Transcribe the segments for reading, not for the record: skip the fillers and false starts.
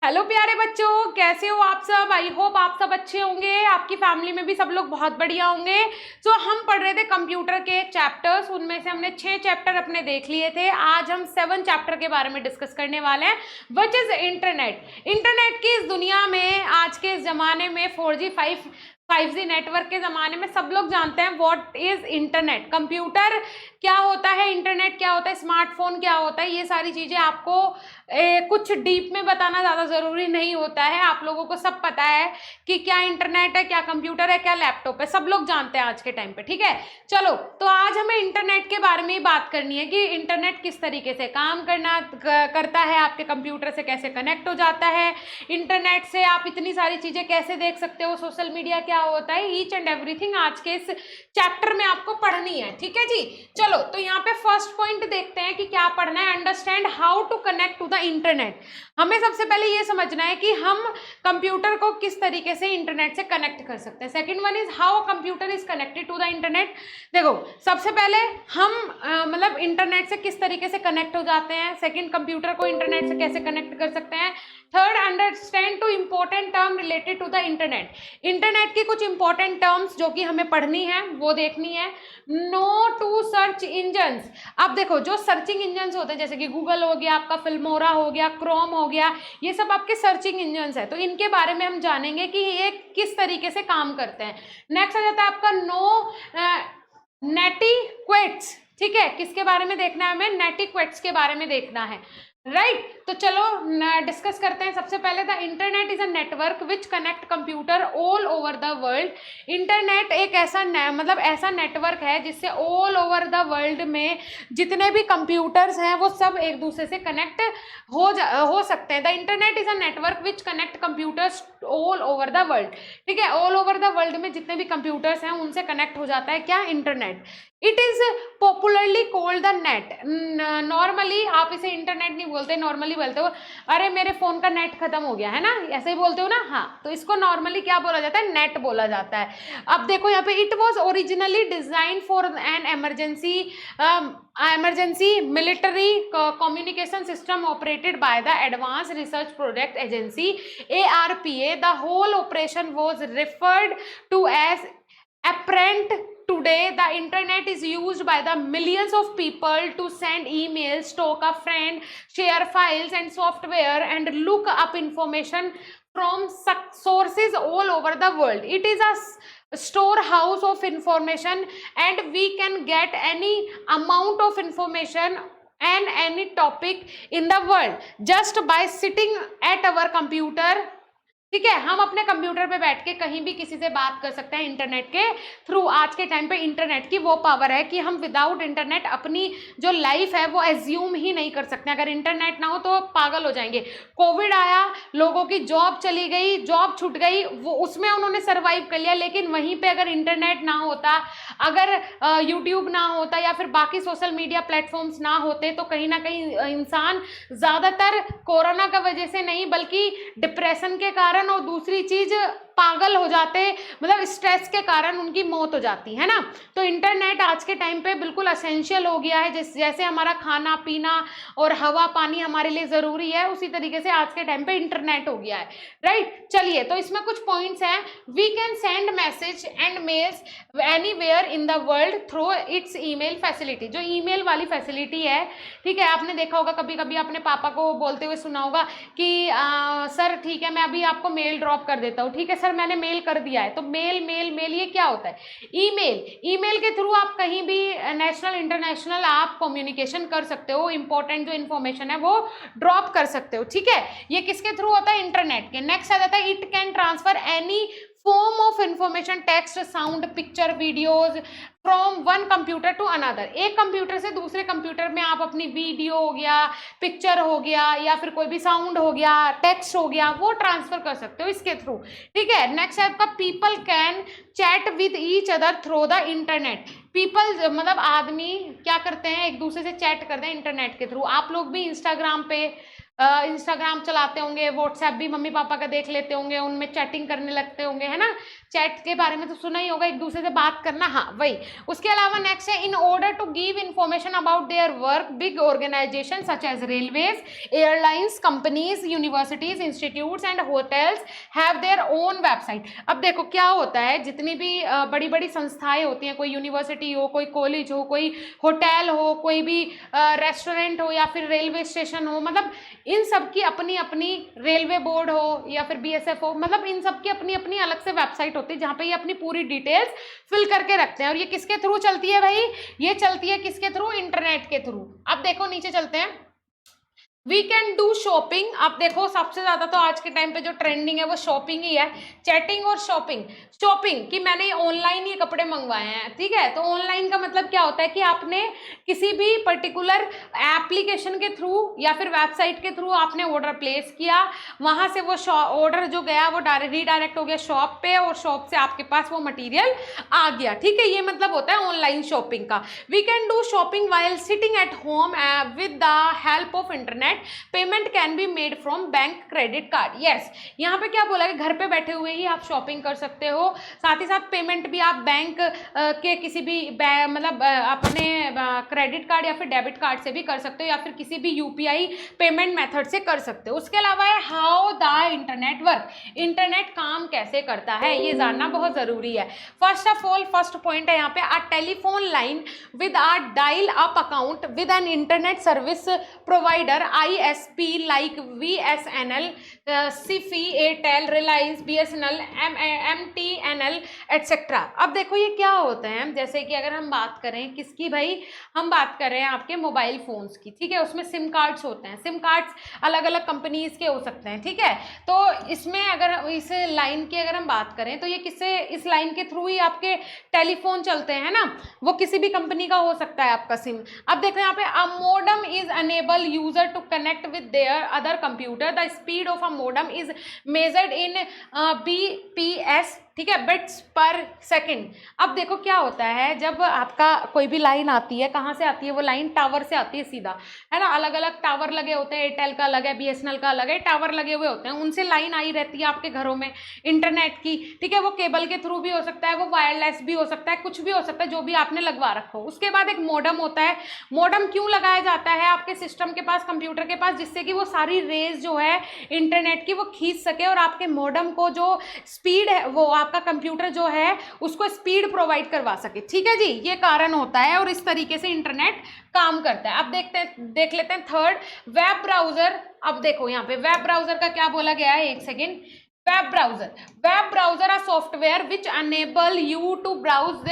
Hello प्यारे बच्चों, कैसे हो आप सब। आई होप आप सब अच्छे होंगे, आपकी फैमिली में भी सब लोग बहुत बढ़िया होंगे। हम पढ़ रहे थे कंप्यूटर के चैप्टर्स, उनमें से हमने 6 चैप्टर अपने देख लिए थे। आज हम 7 चैप्टर के बारे में डिस्कस करने वाले हैं, व्हिच इज इंटरनेट। इंटरनेट की इस दुनिया में, आज के इस जमाने में 4G 5G नेटवर्क के ज़माने में सब लोग जानते हैं व्हाट इज़ इंटरनेट। कंप्यूटर क्या होता है, इंटरनेट क्या होता है, स्मार्टफोन क्या होता है, ये सारी चीज़ें आपको कुछ डीप में बताना ज़्यादा ज़रूरी नहीं होता है। आप लोगों को सब पता है कि क्या इंटरनेट है, क्या कंप्यूटर है, क्या लैपटॉप है, सब लोग जानते हैं आज के टाइम पे। ठीक है, चलो तो आज हमें इंटरनेट के बारे में ही बात करनी है कि इंटरनेट किस तरीके से काम करता है, आपके कंप्यूटर से कैसे कनेक्ट हो जाता है, इंटरनेट से आप इतनी सारी चीज़ें कैसे देख सकते हो, सोशल मीडिया क्या होता है, ईच एंड एवरीथिंग आज के इस चैप्टर में आपको पढ़नी है। ठीक है जी, चलो तो यहाँ पे फर्स्ट पॉइंट देखते हैं कि क्या पढ़ना है। Understand how to connect to the internet. हमें सबसे पहले ये समझना है कि हम कंप्यूटर को किस तरीके से इंटरनेट से कनेक्ट कर सकते हैं। Second one is how computer is connected to the internet. देखो सबसे पहले हम मतलब इंटरनेट से किस तरीके से कनेक्ट हो जाते हैं, सेकंड कंप्यूटर को इंटरनेट से कैसे कनेक्ट कर सकते हैं, third understand two important term related to the internet. Internet की कुछ इंपॉर्टेंट टर्म्स जो कि हमें पढ़नी है वो देखनी है। Know two search engines. अब देखो जो सर्चिंग इंजन्स होते हैं जैसे कि गूगल हो गया, आपका फिल्मोरा हो गया, क्रोम हो गया, ये सब आपके सर्चिंग इंजन्स है, तो इनके बारे में हम जानेंगे कि ये किस तरीके से काम करते हैं। नेक्स्ट आ जाता है आपका नो नेटिक्वेट्स। ठीक है, किसके बारे में देखना है हमें, नेटिक्वेट्स के बारे में देखना है। राइट तो चलो डिस्कस करते हैं। सबसे पहले the internet is a network which connect computer all over the world. Internet एक ऐसा मतलब ऐसा नेटवर्क है जिससे ऑल ओवर द वर्ल्ड में जितने भी कंप्यूटर्स हैं वो सब एक दूसरे से कनेक्ट हो सकते हैं। The internet is a network which connect computers all over the world. ठीक है, ऑल ओवर द वर्ल्ड में जितने भी कंप्यूटर्स हैं उनसे कनेक्ट हो जाता है क्या, internet. It is popularly called the net. Normally आप इसे इंटरनेट नहीं बोलते, नॉर्मली बोलते हो अरे मेरे फोन का नेट खत्म हो गया है ना, ऐसे ही बोलते हो ना। हाँ, तो इसको नॉर्मली क्या बोला जाता है, नेट बोला जाता है। अब देखो यहाँ पे it was originally design for an emergency military communication system operated by the Advanced Research Project Agency ARPA. The whole operation was referred to as apparent. Today the internet is used by the millions of people to send emails, talk a friend, share files and software, and look up information from sources all over the world. It is a storehouse of information and we can get any amount of information and any topic in the world just by sitting at our computer. ठीक है, हम अपने computer पे बैठ के कहीं भी किसी से बात कर सकते हैं इंटरनेट के थ्रू। आज के टाइम पे इंटरनेट की वो पावर है कि हम विदाउट इंटरनेट अपनी जो लाइफ है वो एज्यूम ही नहीं कर सकते। अगर इंटरनेट ना हो तो पागल हो जाएंगे। कोविड आया, लोगों की जॉब चली गई, जॉब छूट गई, वो उसमें उन्होंने सर्वाइव कर लिया, लेकिन वहीं पे अगर इंटरनेट ना होता, अगर यूट्यूब ना होता या फिर बाकी सोशल मीडिया प्लेटफॉर्म्स ना होते तो कहीं ना कहीं इंसान ज़्यादातर कोरोना का वजह से नहीं बल्कि डिप्रेशन के कारण और दूसरी चीज पागल हो जाते, मतलब स्ट्रेस के कारण उनकी मौत हो जाती है ना। तो इंटरनेट आज के टाइम पे बिल्कुल असेंशियल हो गया है। जैसे हमारा खाना पीना और हवा पानी हमारे लिए ज़रूरी है, उसी तरीके से आज के टाइम पे इंटरनेट हो गया है। राइट, चलिए तो इसमें कुछ पॉइंट्स हैं। We can send message and mails anywhere in the world through its email facility. जो ईमेल वाली फैसिलिटी है, ठीक है, आपने देखा होगा, कभी कभी अपने पापा को बोलते हुए सुना होगा कि सर ठीक है मैं अभी आपको मेल ड्रॉप कर देता हूँ, ठीक है सर मैंने मेल कर दिया है। तो मेल मेल मेल ये क्या होता है, ईमेल। ईमेल के थ्रू आप कहीं भी नेशनल इंटरनेशनल आप कम्युनिकेशन कर सकते हो, इंपॉर्टेंट जो इन्फॉर्मेशन है वो ड्रॉप कर सकते हो। ठीक है, ये किसके थ्रू होता है, इंटरनेट के। नेक्स्ट आ जाता है it can transfer any form of information, text, sound, picture, videos from one computer to another. एक कंप्यूटर से दूसरे कंप्यूटर में आप अपनी वीडियो हो गया, पिक्चर हो गया या फिर कोई भी साउंड हो गया, टेक्स्ट हो गया, वो ट्रांसफर कर सकते हो इसके थ्रू। ठीक है, नेक्स्ट है आपका people can chat with each other through the internet. People मतलब आदमी क्या करते हैं, एक दूसरे से चैट करते हैं इंटरनेट के थ्रू। आप लोग भी इंस्टाग्राम पे इंस्टाग्राम चलाते होंगे, व्हाट्सएप भी मम्मी पापा का देख लेते होंगे, उनमें चैटिंग करने लगते होंगे, है ना। चैट के बारे में तो सुना ही होगा, एक दूसरे से बात करना, हाँ वही। उसके अलावा नेक्स्ट है, in order to give information about their work, big organization such as railways, airlines, companies, universities, institutes and hotels have their own website. अब देखो क्या होता है, जितनी भी बड़ी बड़ी संस्थाएं होती हैं, कोई यूनिवर्सिटी हो, कोई कॉलेज हो, कोई होटल हो, कोई भी रेस्टोरेंट हो, या फिर रेलवे स्टेशन हो, मतलब इन सब की अपनी अपनी, रेलवे बोर्ड हो या फिर बीएसएफ हो, मतलब इन सब की अपनी अपनी अलग से वेबसाइट होती है जहाँ पे ये अपनी पूरी डिटेल्स फिल करके रखते हैं। और ये किसके थ्रू चलती है भाई, ये चलती है किसके थ्रू, इंटरनेट के थ्रू। अब देखो नीचे चलते हैं, वी कैन डू शॉपिंग। अब देखो सबसे ज्यादा तो आज के टाइम पे जो ट्रेंडिंग है वो शॉपिंग ही है, चैटिंग और शॉपिंग। शॉपिंग कि मैंने ऑनलाइन ये कपड़े मंगवाए हैं, ठीक है, तो ऑनलाइन का मतलब क्या होता है कि आपने किसी भी पर्टिकुलर एप्लीकेशन के थ्रू या फिर वेबसाइट के थ्रू आपने ऑर्डर प्लेस किया, वहां से वो ऑर्डर जो गया वो रीडायरेक्ट हो गया शॉप पे, और शॉप से आपके पास वो मटीरियल आ गया, ठीक है, ये मतलब होता है ऑनलाइन शॉपिंग का। We can do shopping while sitting at home with the help of internet, payment can be made from bank credit card. Yes, यहाँ पे क्या बोला कि घर पे बैठे हुए ही आप शॉपिंग कर सकते हो, साथ ही साथ पेमेंट भी आप बैंक के किसी भी मतलब अपने क्रेडिट कार्ड या फिर डेबिट कार्ड से भी कर सकते हो, या फिर किसी भी यूपीआई पेमेंट मेथड से कर सकते हो। उसके अलावा है how the internet work, internet काम कैसे करता है ये जानना बहुत जरूरी है। First of all, first point है यहाँ पे, a telephone line with a dial up account with an internet service provider ISP like VSNL, Sify, Airtel, Reliance, BSNL, MTNL etcetera. अब देखो ये क्या होता है, जैसे कि अगर हम बात करें किसकी भाई, हम बात कर रहे हैं आपके मोबाइल फोन्स की, ठीक है, उसमें सिम कार्ड्स होते हैं, सिम कार्ड्स अलग अलग कंपनीज के हो सकते हैं, ठीक है। तो इसमें अगर इस लाइन की अगर हम बात करें तो ये किससे, इस लाइन के थ्रू ही आपके टेलीफोन चलते हैं ना, वो किसी भी कंपनी का हो सकता है आपका सिम। अब देखो यहाँ पे, a modem is enable user to connect with their other computer, the speed of a modem is measured in BPS, ठीक है, बिट्स पर सेकंड। अब देखो क्या होता है, जब आपका कोई भी लाइन आती है, कहाँ से आती है वो लाइन, टावर से आती है सीधा, है ना, अलग अलग टावर लगे होते हैं, एयरटेल का अलग है, BSNL का अलग है, टावर लगे हुए होते हैं, उनसे लाइन आई रहती है आपके घरों में इंटरनेट की, ठीक है, वो केबल के थ्रू भी हो सकता है, वो वायरलेस भी हो सकता है, कुछ भी हो सकता है जो भी आपने लगवा रखो। उसके बाद एक मोडम होता है, मोडम क्यों लगाया जाता है आपके सिस्टम के पास, कंप्यूटर के पास, जिससे कि वो सारी रेज जो है इंटरनेट की वो खींच सके, और आपके मोडम को जो स्पीड है वो आपका कंप्यूटर जो है उसको स्पीड प्रोवाइड करवा सके, ठीक है जी, ये कारण होता है, और इस तरीके से इंटरनेट काम करता है। अब देख लेते हैं थर्ड, वेब ब्राउजर। अब देखो यहाँ पे वेब ब्राउजर का क्या बोला गया है, एक second. Web browser are software which enable you to browse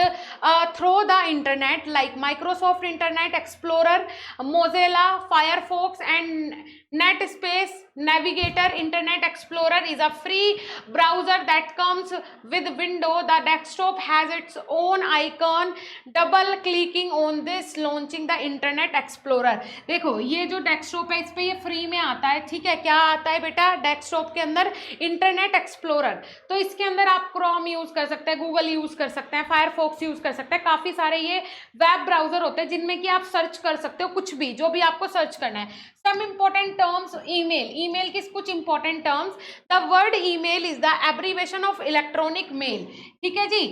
through the internet like Microsoft Internet Explorer, Mozilla Firefox and Netspace Navigator. Internet Explorer is a free browser that comes with Windows. The desktop has its own icon. Double clicking on this launching the Internet Explorer. देखो ये जो desktop है इस पे ये free में आता है, ठीक है, क्या आता है बेटा डेस्कटॉप के अंदर, इंटरनेट एक्सप्लोरर। तो इसके अंदर आप क्रोम यूज कर सकते हैं, गूगल यूज कर सकते हैं, फायरफॉक्स यूज कर सकते हैं, काफी सारे ये वेब ब्राउजर होते हैं जिनमें कि आप सर्च कर सकते हो कुछ भी, जो भी आपको सर्च करना है। Some important terms, email की कुछ important terms, the word email is the abbreviation of electronic mail, ठीक है जी,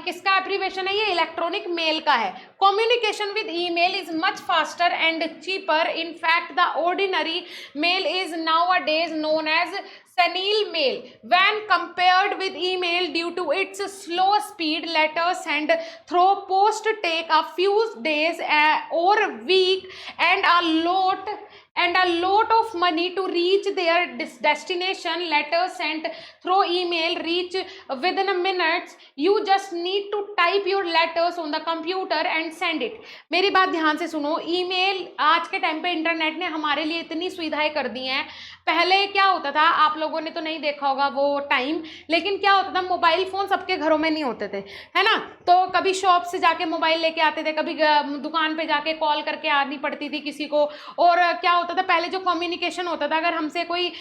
किसका abbreviation है ये, इलेक्ट्रॉनिक मेल का है। Communication with email is much faster and cheaper. In fact, the ordinary mail is nowadays known as snail mail when compared with email due to its slow speed. Letters sent through post take a few days or week and a lot of money to reach their destination. Letters sent through email reach within a minute. You just need to type your letters on the computer and send it. मेरी बात ध्यान से सुनो, email आज के time पे internet ने हमारे लिए इतनी सुविधाएं कर दी हैं। पहले क्या होता था, आप लोगों ने तो नहीं देखा होगा वो टाइम, लेकिन क्या होता था, मोबाइल फोन सबके घरों में नहीं होते थे, है ना, तो कभी शॉप से जाके मोबाइल लेके आते थे, कभी दुकान पे जाके कॉल करके आनी पड़ती थी किसी को, और क्या होता था पहले, जो कम्युनिकेशन होता था, अगर हमसे कोई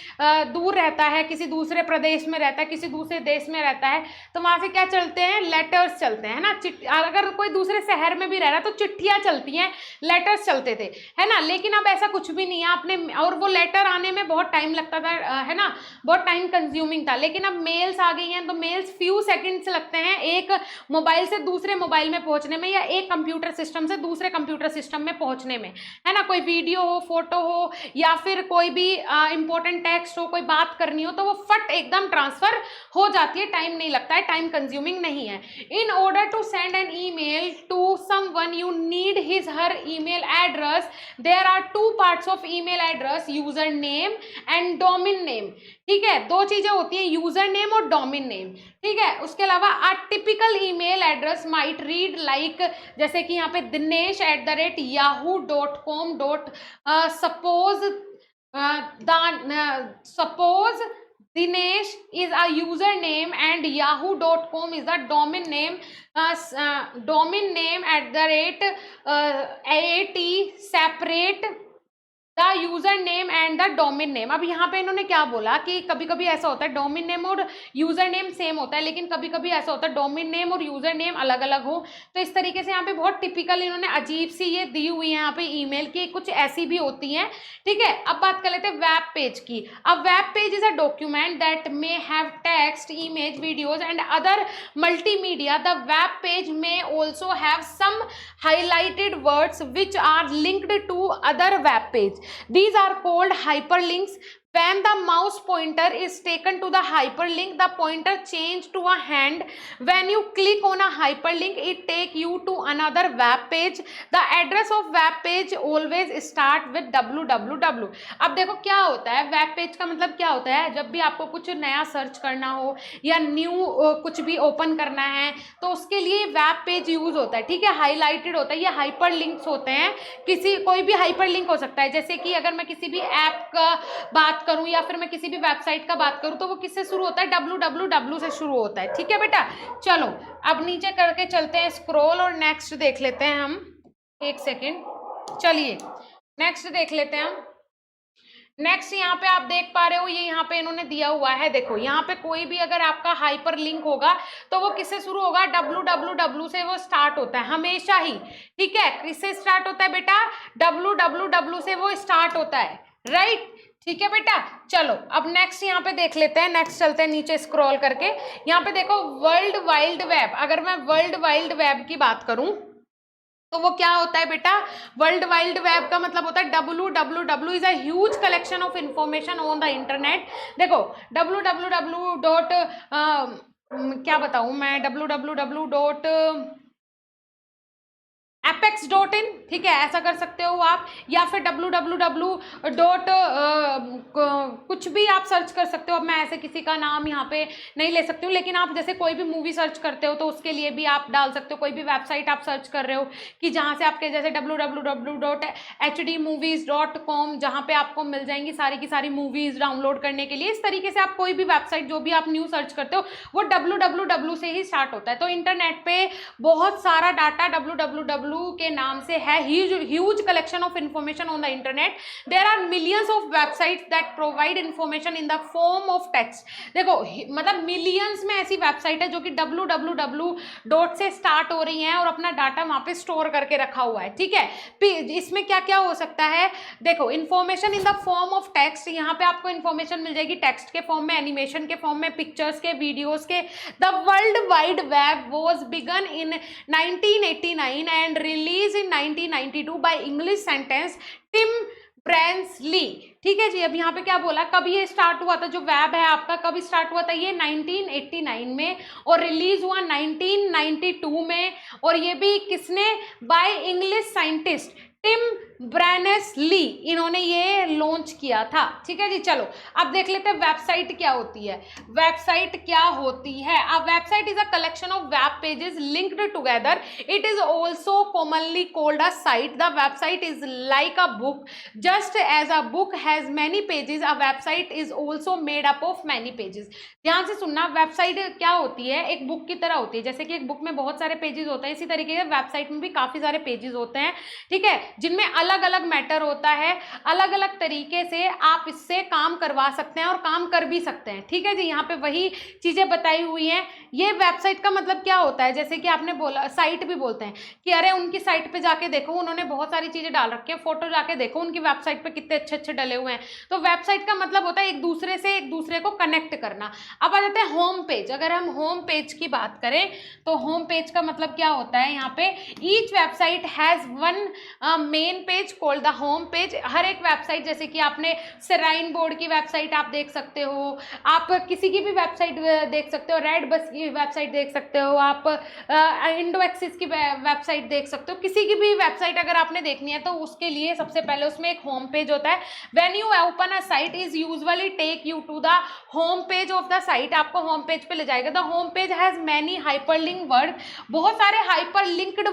दूर रहता है, किसी दूसरे प्रदेश में रहता है, किसी दूसरे देश में रहता है, तो वहां से क्या चलते हैं, लेटर्स चलते हैं ना। अगर कोई दूसरे शहर में भी रह रहा है तो चिट्ठियां चलती हैं, लेटर्स चलते थे, है ना। लेकिन अब ऐसा कुछ भी नहीं है आपने, और वो लेटर आने में बहुत टाइम लगता था, है ना, बहुत टाइम कंज्यूमिंग था। लेकिन अब मेल्स आ गई हैं, तो मेल्स फ्यू सेकंड्स लगते हैं एक मोबाइल से दूसरे मोबाइल में पहुंचने में, या एक कंप्यूटर सिस्टम से दूसरे कंप्यूटर सिस्टम में पहुंचने में, है ना। कोई वीडियो हो, फोटो हो, या फिर कोई भी इंपॉर्टेंट टेक्स्ट हो, कोई बात करनी हो, तो वो फट एकदम ट्रांसफर हो जाती है, टाइम नहीं लगता है, टाइम कंज्यूमिंग नहीं है। In order to send an email to someone you need his her email address. There are two parts of email address, user name and domain name. ठीक है, दो चीजें होती हैं, यूजर नेम और डोमेन नेम। ठीक है, उसके अलावा a typical email address might read like, जैसे कि यहाँ पे dinesh@yahoo.com suppose Dinesh is a username and yahoo.com is the domain name. Domain name @AT separate the user name and the domain name. अब यहाँ पे इन्होंने क्या बोला कि कभी कभी ऐसा होता है डोमेन नेम और यूजर नेम सेम होता है, लेकिन कभी कभी ऐसा होता है डोमेन नेम और यूजर नेम अलग अलग हो। तो इस तरीके से यहाँ पे बहुत टिपिकल इन्होंने अजीब सी ये दी हुई है यहाँ पे ईमेल की, कुछ ऐसी भी होती हैं। ठीक है, अब बात कर लेते हैं वेब पेज की। अब web page is a document that may have text, image, videos and other multimedia. The web page may also have some highlighted words which are linked to other web page. These are called hyperlinks. When the mouse pointer is taken to the hyperlink, the pointer change to a hand. When you click on a hyperlink, it take you to another web page. The address of web page always start with www. अब देखो क्या होता है, web page का मतलब क्या होता है, जब भी आपको कुछ नया सर्च करना हो या न्यू कुछ भी ओपन करना है तो उसके लिए वेब पेज यूज होता है। ठीक है, हाईलाइटेड होता है, ये हाइपर लिंक्स होते हैं। कोई भी हाइपर लिंक हो सकता है, जैसे कि अगर मैं किसी भी ऐप का बात करूं या फिर मैं किसी भी वेबसाइट का बात करूं तो वो किससे शुरू होता है, www से शुरू होता है। ठीक है बेटा, चलो अब नीचे करके चलते हैं स्क्रॉल और नेक्स्ट देख लेते हैं हम। एक सेकेंड, चलिए नेक्स्ट देख लेते हैं हम। नेक्स्ट यहाँ पे आप देख पा रहे हो, ये यहाँ पे इन्होंने दिया हुआ है, देखो यहाँ पे कोई भी अगर आपका हाइपर लिंक होगा तो वो किससे शुरू होगा, www से वो स्टार्ट होता है हमेशा ही। ठीक है, किससे स्टार्ट होता है बेटा, www से वो स्टार्ट होता है, राइट। ठीक है बेटा, चलो अब नेक्स्ट यहाँ पे देख लेते हैं। नेक्स्ट चलते हैं नीचे स्क्रॉल करके। यहाँ पे देखो वर्ल्ड वाइड वेब, अगर मैं वर्ल्ड वाइड वेब की बात करूं तो वो क्या होता है बेटा, वर्ल्ड वाइड वेब का मतलब होता है www is a huge collection of information on the internet. देखो www डॉट क्या बताऊं मैं, www डॉट apex.in, ठीक है, ऐसा कर सकते हो आप, या फिर www डॉट कुछ भी आप सर्च कर सकते हो। अब मैं ऐसे किसी का नाम यहाँ पे नहीं ले सकती हूँ, लेकिन आप जैसे कोई भी मूवी सर्च करते हो तो उसके लिए भी आप डाल सकते हो। कोई भी वेबसाइट आप सर्च कर रहे हो कि जहाँ से आपके जैसे www.hdmovies.com, जहाँ पे आपको मिल जाएंगी सारी की सारी मूवीज डाउनलोड करने के लिए। इस तरीके से आप कोई भी वेबसाइट जो भी आप न्यू सर्च करते हो वो www से ही स्टार्ट होता है। तो इंटरनेट पे बहुत सारा डाटा www के नाम से है, huge collection of information on the internet. There are millions of websites that provide information in the form of text. देखो मतलब मिलियंस में ऐसी वेबसाइट है जो कि www डॉट से स्टार्ट हो रही हैं और अपना डाटा वहां पे स्टोर करके रखा हुआ है। ठीक है, इसमें क्या क्या हो सकता है, देखो information in the form of text, यहाँ पे आपको इंफॉर्मेशन मिल जाएगी टेक्स्ट के फॉर्म में, एनिमेशन के फॉर्म में, पिक्चर्स के, वीडियोस के। The world wide web was begun in 1989 and release in 1992 by English scientist Tim Berners Lee. ठीक है जी, अब यहाँ पे क्या बोला, कब ये स्टार्ट हुआ था, जो वेब है आपका कब स्टार्ट हुआ था, ये 1989 में, और रिलीज हुआ 1992 में, और ये भी किसने, बाय इंग्लिश साइंटिस्ट टिम ब्रैनर्स-ली, इन्होंने ये लॉन्च किया था। ठीक है जी, चलो अब देख लेते हैं वेबसाइट क्या होती है। वेबसाइट क्या होती है, a website is a collection of web pages linked together. It is also commonly called a site. The website is like a book, just as a book has many pages, a website is also made up of many pages. ध्यान से सुनना, website क्या होती है, एक book की तरह होती है। जैसे कि एक बुक में बहुत सारे पेजेस होते हैं, इसी तरीके से वेबसाइट में भी काफी सारे पेजेस होते हैं। ठीक है, जिनमें अलग अलग मैटर होता है, अलग अलग तरीके से आप इससे काम करवा सकते हैं और काम कर भी सकते हैं। ठीक है जी, यहाँ पे वही चीजें बताई हुई हैं। ये वेबसाइट का मतलब क्या होता है, जैसे कि आपने बोला साइट भी बोलते हैं कि अरे उनकी साइट पे जाके देखो, उन्होंने बहुत सारी चीजें डाल रखी है, फोटो जाके देखो उनकी वेबसाइट पे कितने अच्छे अच्छे डले हुए हैं। तो वेबसाइट का मतलब होता है एक दूसरे से एक दूसरे को कनेक्ट करना। अब आ जाते हैं होम पेज। अगर हम होम पेज की बात करें तो होम पेज का मतलब क्या होता है, यहाँ पे each website has one main page called the home page. हर एक वेबसाइट, जैसे कि आपने सेराइन बोर्ड की वेबसाइट आप देख सकते हो, आप किसी की भी वेबसाइट देख सकते हो, रेड बस की वेबसाइट देख सकते हो, आप इंडो एक्सिस की वेबसाइट देख सकते हो। किसी की भी वेबसाइट अगर आपने देखनी है तो उसके लिए सबसे पहले उसमें एक होम पेज होता है। When you open a site is usually take you to the home page of the site, आपको होम पेज पे ले जाएगा। The home page has many hyperlink word, बहुत सारे हाइपरलिंक्ड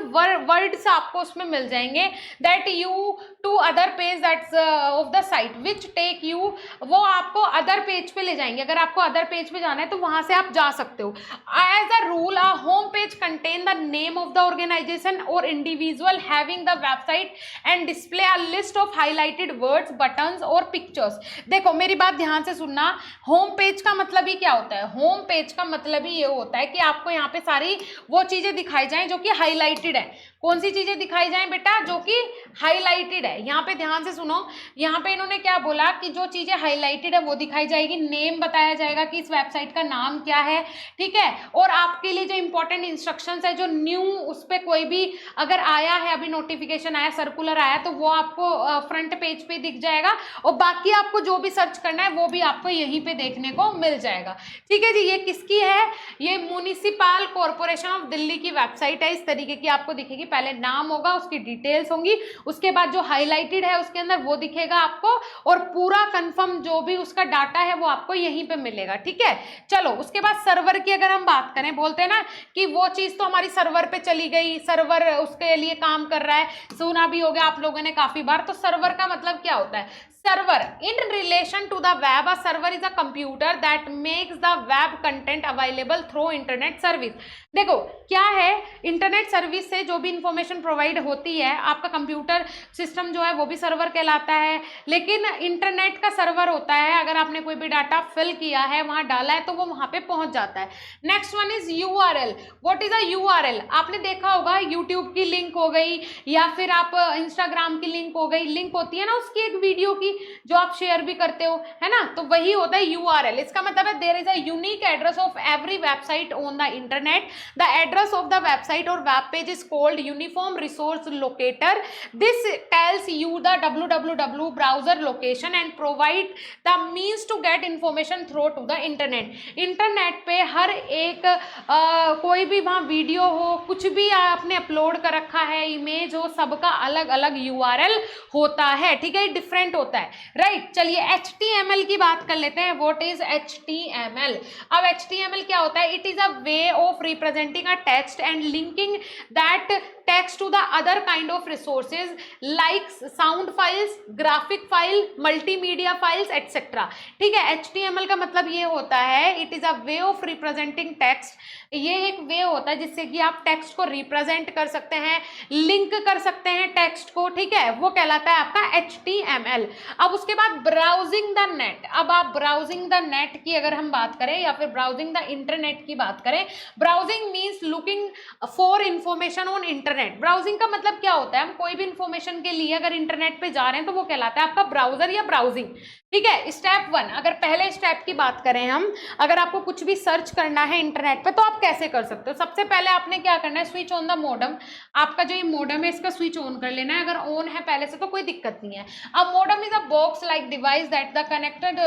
वर्ड्स आपको उसमें मिल जाएंगे। That you to other page that's of the site which take you, वो आपको अदर पेज पे ले जाएंगे। अगर आपको अदर पेज पे जाना है तो वहां से आप जा सकते हो। As a rule a home page contain the name of the organisation और individual having the website and display a list of highlighted words, buttons और पिक्चर्स। देखो मेरी बात ध्यान से सुनना, होम पेज का मतलब ही क्या होता है? होम पेज का मतलब ही ये होता है कि आपको यहाँ पे सारी वो चीजें दिखाई जाएं जो कि हाईलाइटेड है। कौन सी चीजें दिखाई जाएं बेटा? जो कि हाईलाइटेड है। यहाँ पे ध्यान से सुनो, यहाँ पे इन्होंने क्या बोला कि जो चीजें हाईलाइटेड है वो दिखाई जाएगी, नेम बताया जाएगा कि इस वेबसाइट का नाम क्या है, ठीक है। और आपके लिए जो इंपॉर्टेंट इंस्ट्रक्शंस है, जो न्यू उस पर कोई भी अगर आया है, अभी नोटिफिकेशन आया, सर्कुलर आया, तो वो आपको फ्रंट पेज पे दिख जाएगा। और बाकी आपको जो भी सर्च करना है वो भी आपको यहीं पे देखने को मिल जाएगा। ठीक है जी, ये किसकी है? ये म्युनिसिपल कॉर्पोरेशन ऑफ दिल्ली की वेबसाइट है। इस तरीके की आपको दिखेगी, पहले नाम होगा, उसकी डिटेल्स होंगी, उसके बाद जो हाईलाइटेड है उसके अंदर वो दिखेगा आपको, और पूरा कंफर्म जो भी उसका डाटा है वो आपको यहीं पे मिलेगा। ठीक है, चलो उसके बाद सर्वर की अगर हम बात करें, बोलते हैं ना कि वो चीज तो हमारी सर्वर पे चली गई, सर्वर उसके लिए काम कर रहा है, सुना भी हो गया आप लोगों ने काफी बार। तो सर्वर का मतलब क्या होता है? Server in relation to the web, a server is a computer that makes the web content available through internet service। देखो क्या है, इंटरनेट सर्विस से जो भी इंफॉर्मेशन प्रोवाइड होती है, आपका कंप्यूटर सिस्टम जो है वो भी सर्वर कहलाता है। लेकिन इंटरनेट का सर्वर होता है, अगर आपने कोई भी डाटा फिल किया है, वहां डाला है, तो वो वहां पे पहुंच जाता है। Next one is URL. What is a URL? आपने देखा होगा यूट्यूब की लिंक हो गई, या फिर आप इंस्टाग्राम की लिंक हो गई, लिंक होती है ना उसकी एक वीडियो की जो आप शेयर भी करते हो, है ना, तो वही होता है यूआरएल। इसका मतलब है there is a unique address of every website on the internet. The address of the website और web page is called uniform resource locator. This tells you the www browser location and provide the means to get information through to the internet. Internet पे हर एक कोई भी वहाँ video हो, कुछ भी आपने अपलोड कर रखा है, इमेज हो, सबका अलग अलग यूआरएल होता है। ठीक है, डिफरेंट होता है, राइट। चलिए HTML की बात कर लेते हैं। What is HTML? अब HTML क्या होता है? It is a way of representing a text and linking that text to the other kind of resources like sound files, graphic file, multimedia files etc। ठीक है, HTML का मतलब ये होता है it is a way of representing text। ये एक वे होता है जिससे कि आप टेक्स्ट को रिप्रेजेंट कर सकते हैं, लिंक कर सकते हैं टेक्स्ट को। ठीक है, वो कहलाता है आपका HTML। अब उसके बाद ब्राउजिंग द नेट। अब आप ब्राउजिंग द नेट की अगर हम बात करें, या फिर ब्राउजिंग द इंटरनेट की बात करें, browsing means looking for information on internet. Browsing का मतलब क्या होता है? हम कोई भी इंफॉर्मेशन के लिए अगर इंटरनेट पे जा रहे हैं तो वो कहलाता है आपका ब्राउजर या ब्राउजिंग। ठीक है, स्टेप 1, अगर पहले स्टेप की बात करें हम, अगर आपको कुछ भी सर्च करना है इंटरनेट पे तो आप कैसे कर सकते हो? सबसे पहले आपने क्या करना है, स्विच ऑन द मॉडम। आपका जो ये मॉडम है इसका स्विच ऑन कर लेना है। अगर ऑन है पहले से तो कोई दिक्कत नहीं है। अब modem is a box like device that the connected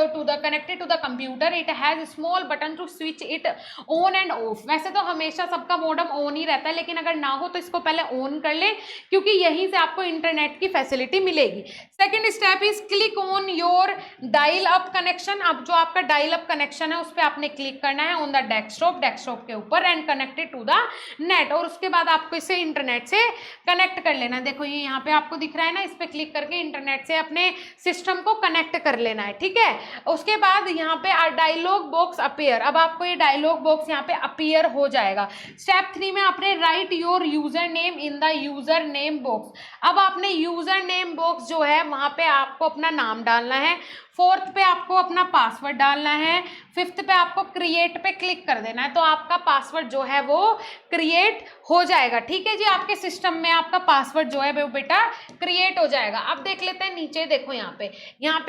to the computer. It has small button to switch it on and off. वैसे तो हमेशा सबका मॉडम ऑन ही रहता है, लेकिन अगर ना हो तो इसको पहले ऑन कर लें, क्योंकि यहीं से आपको इंटरनेट की फैसिलिटी मिलेगी। Second step is click on your dial up connection. अब जो आपका डायल अप कनेक्शन है उस पर आपने क्लिक करना है ऑन द डेस्कटॉप के ऊपर, and connected to the net. और उसके बाद आपको इसे इंटरनेट से कनेक्ट कर लेना है। देखो ये यहाँ पे आपको दिख रहा है ना, इस पे क्लिक करके इंटरनेट से अपने सिस्टम को कनेक्ट कर लेना है। ठीक है, उसके बाद यहाँ पे डायलॉग बॉक्स अपीयर। अब आपको ये डायलॉग बॉक्स यहाँ पे अपीयर हो जाएगा। स्टेप 3 में आपने right your user name name in the user name box. अब आपने यूजर नेम बॉक्स जो है वहां पे आपको अपना नाम डालना है, फोर्थ पे आपको अपना पासवर्ड डालना है, फिफ्थ पे आपको क्रिएट पे क्लिक कर देना है, तो आपका पासवर्ड जो है वो क्रिएट हो जाएगा। ठीक है जी, आपके सिस्टम में आपका पासवर्ड जो है वो बेटा क्रिएट हो जाएगा। अब देख लेते हैं नीचे, देखो यहाँ पे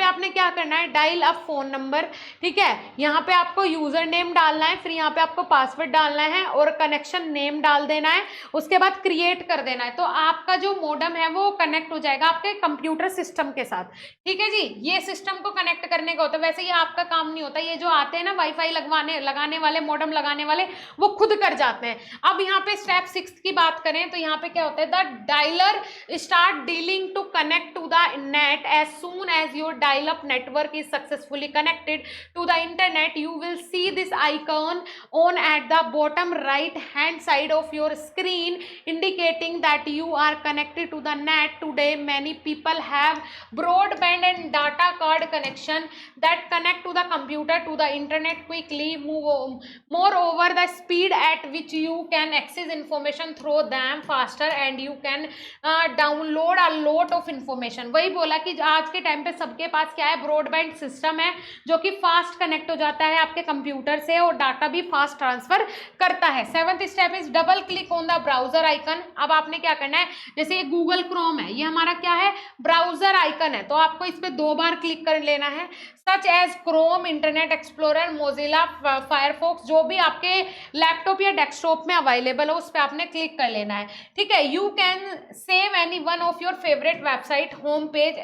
आपने क्या करना है, डायल अप फोन नंबर। ठीक है, यहाँ पे आपको यूजर नेम डालना है, फिर यहाँ पे आपको पासवर्ड डालना है और कनेक्शन नेम डाल देना है, उसके बाद क्रिएट कर देना है, तो आपका जो मॉडेम है वो कनेक्ट हो जाएगा आपके कंप्यूटर सिस्टम के साथ। ठीक है जी, ये सिस्टम को कनेक्ट करने का होता है, वैसे ये आपका काम नहीं होता, ये जो आते हैं ना वाईफाई लगाने वाले, मॉडेम लगाने वाले, वो खुद कर जाते हैं। अब यहाँ पे स्टेप 6 की बात करें तो यहाँ पे क्या होता है, the dialer start dealing to connect to the net as soon as your dial up network is successfully connected to the internet, you will see this icon on at the bottom right hand side of your screen indicating that you are connected to the net. Today many people have broadband and data card connection that connect to the computer to the internet quickly. Moreover, the speed at which you can access information through them faster and you can download a lot of information. वही बोला कि आज के time पे सबके पास क्या है, broadband system है जो कि फास्ट कनेक्ट हो जाता है आपके कंप्यूटर से और डाटा भी फास्ट ट्रांसफर करता है। Seventh step is double click on the browser icon. अब आपने क्या करना है, जैसे ये गूगल क्रोम है, ये हमारा क्या है, ब्राउजर आइकन है, तो आपको इस पे 2 बार क्लिक कर लेना है। Such as Chrome, Internet Explorer, Mozilla, Firefox, जो भी आपके लैपटॉप या डेस्कटॉप में अवेलेबल हो उस पर आपने क्लिक कर लेना है। ठीक है, you can save any one of your favourite website home page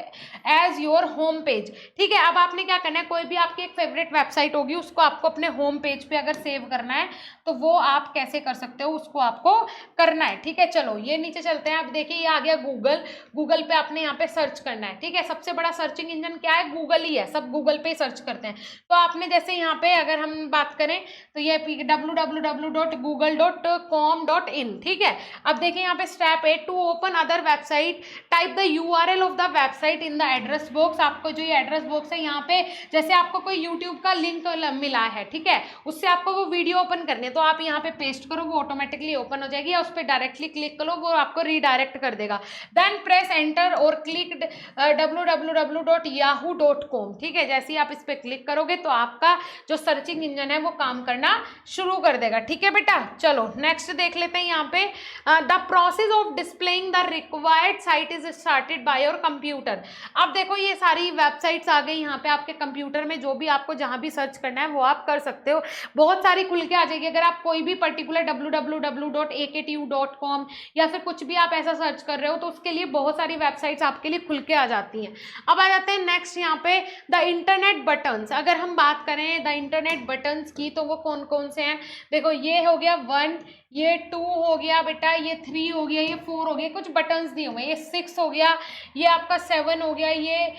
as your home page. ठीक है, अब आपने क्या करना है, कोई भी आपकी एक फेवरेट वेबसाइट होगी उसको आपको अपने होम पेज पे अगर सेव करना है तो वो आप कैसे कर सकते हो, उसको आपको करना है। ठीक है, चलो ये नीचे चलते हैं। अब देखिए ये आ गया गूगल, गूगल पे आपने यहाँ पे सर्च करना है। ठीक है, सबसे बड़ा सर्चिंग इंजन क्या है, गूगल ही है, सब गूगल पे सर्च करते हैं। तो आपने जैसे यहाँ पे अगर हम बात करें तो ये www.google.com.in। ठीक है, अब देखिए यहाँ पे step 8 to open other website type the URL of the website in the address box. आपको जो ये एड्रेस बॉक्स है यहाँ पे जैसे आपको कोई यूट्यूब का लिंक मिला है, ठीक है, उससे आपको वो वीडियो ओपन करनी है, तो आप यहाँ पे पेस्ट करो, वो ऑटोमेटिकली ओपन हो जाएगी, या उस पर डायरेक्टली क्लिक करो, वो आपको रीडायरेक्ट कर देगा। देन प्रेस एंटर और क्लिक www.yahoo.com। ठीक है, जैसे ही आप इस पर क्लिक करोगे तो आपका जो सर्चिंग इंजन है वो काम करना शुरू कर देगा। ठीक है बेटा, चलो नेक्स्ट देख लेते हैं। यहाँ पे the process of displaying the required site is started by your computer. अब देखो ये सारी वेबसाइट्स आ गई यहाँ पे आपके कंप्यूटर में, जो भी आपको जहाँ भी सर्च करना है वो आप कर सकते हो, बहुत सारी खुल के आ जाएगी। अगर आप कोई भी पर्टिकुलर www.aktu.com या फिर कुछ भी आप ऐसा सर्च कर रहे हो तो उसके लिए बहुत सारी वेबसाइट्स आपके लिए खुल के आ जाती हैं। अब आ जाते हैं नेक्स्ट यहाँ पे द इंटरनेट बटन्स। अगर हम बात करें द इंटरनेट बटन्स की तो वो कौन कौन से हैं, देखो ये हो गया 1, ये 2 हो गया बेटा, ये 3 हो गया, ये 4 हो गया, कुछ बटन्स दिए हुए, ये 6 हो गया, ये आपका 7 हो गया, ये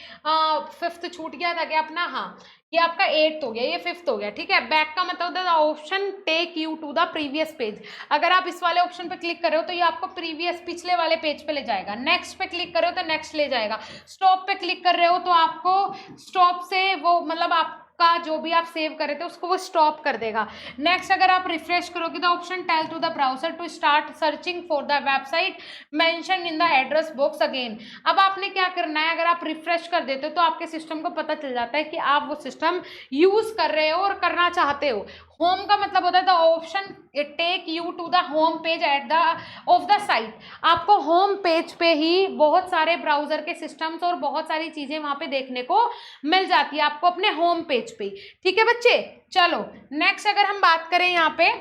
5th छूट गया था क्या अपना, हाँ ये आपका 8th हो गया, ये 5th हो गया। ठीक है, बैक का मतलब होता है option take you to the previous page. अगर आप इस वाले ऑप्शन पे क्लिक कर रहे हो तो ये आपको प्रीवियस पिछले वाले पेज पे ले जाएगा। नेक्स्ट पे क्लिक कर रहे हो तो नेक्स्ट ले जाएगा। स्टॉप पे क्लिक कर रहे हो तो आपको स्टॉप से वो मतलब आप का जो भी आप सेव करे थे उसको वो स्टॉप कर देगा। नेक्स्ट अगर आप रिफ्रेश करोगे तो option tell to the browser to start searching for the website mention in the address box again. अब आपने क्या करना है, अगर आप रिफ्रेश कर देते हो तो आपके सिस्टम को पता चल जाता है कि आप वो सिस्टम यूज कर रहे हो और करना चाहते हो। होम का मतलब होता है the option take you to the home page at the of the site. आपको होम पेज पे ही बहुत सारे ब्राउजर के सिस्टम्स और बहुत सारी चीजें वहां पे देखने को मिल जाती है आपको अपने होम पेज पे। ठीक है बच्चे, चलो नेक्स्ट अगर हम बात करें यहाँ पे